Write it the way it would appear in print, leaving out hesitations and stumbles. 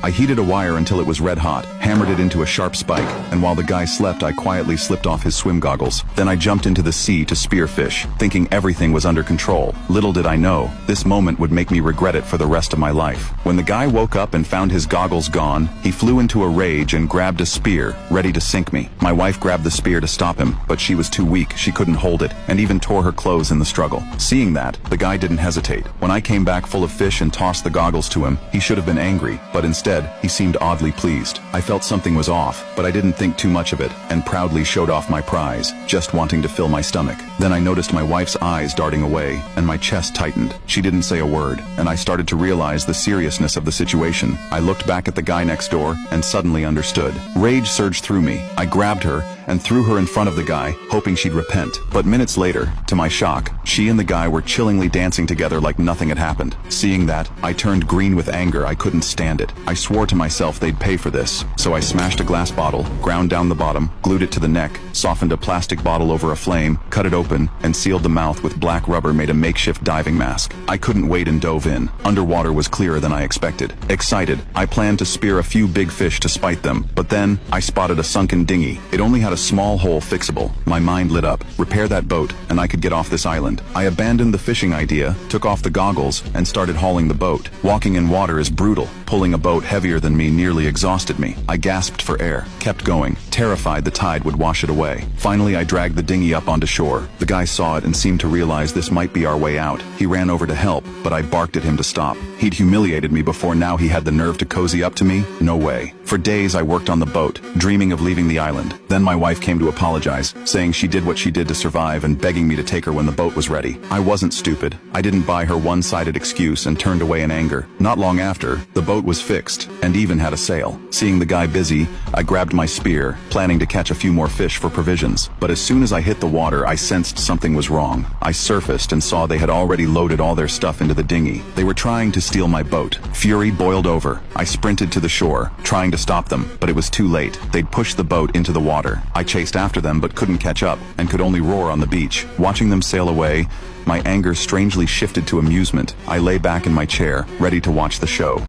I heated a wire until it was red hot, hammered it into a sharp spike, and while the guy slept I quietly slipped off his swim goggles. Then I jumped into the sea to spear fish, thinking everything was under control. Little did I know, this moment would make me regret it for the rest of my life. When the guy woke up and found his goggles gone, he flew into a rage and grabbed a spear, ready to sink me. My wife grabbed the spear to stop him, but she was too weak, she couldn't hold it, and even tore her clothes in the struggle. Seeing that, the guy didn't hesitate. When I came back full of fish and tossed the goggles to him, he should have been angry, but instead, he seemed oddly pleased. I felt something was off, but I didn't think too much of it, and proudly showed off my prize, just wanting to fill my stomach. Then I noticed my wife's eyes darting away, and my chest tightened. She didn't say a word, and I started to realize the seriousness of the situation. I looked back at the guy next door, and suddenly understood. Rage surged through me. I grabbed her, and threw her in front of the guy, hoping she'd repent. But minutes later, to my shock, she and the guy were chillingly dancing together like nothing had happened. Seeing that, I turned green with anger. I couldn't stand it. I swore to myself they'd pay for this. So I smashed a glass bottle, ground down the bottom, glued it to the neck, softened a plastic bottle over a flame, cut it open, and sealed the mouth with black rubber made a makeshift diving mask. I couldn't wait and dove in. Underwater was clearer than I expected. Excited, I planned to spear a few big fish to spite them, but then I spotted a sunken dinghy. It only had a small hole fixable. My mind lit up. Repair that boat, and I could get off this island. I abandoned the fishing idea, took off the goggles, and started hauling the boat. Walking in water is brutal. Pulling a boat heavier than me nearly exhausted me. I gasped for air, kept going, terrified the tide would wash it away. Finally, I dragged the dinghy up onto shore. The guy saw it and seemed to realize this might be our way out. He ran over to help, but I barked at him to stop. He'd humiliated me before, now he had the nerve to cozy up to me? No way. For days I worked on the boat, dreaming of leaving the island. Then my wife came to apologize, saying she did what she did to survive and begging me to take her when the boat was ready. I wasn't stupid. I didn't buy her one-sided excuse and turned away in anger. Not long after, the boat was fixed, and even had a sail. Seeing the guy busy, I grabbed my spear, planning to catch a few more fish for provisions. But as soon as I hit the water, I sensed something was wrong. I surfaced and saw they had already loaded all their stuff into the dinghy. They were trying to steal my boat. Fury boiled over. I sprinted to the shore, trying to stop them, but it was too late. They'd pushed the boat into the water. I chased after them but couldn't catch up, and could only roar on the beach. Watching them sail away, my anger strangely shifted to amusement. I lay back in my chair, ready to watch the show.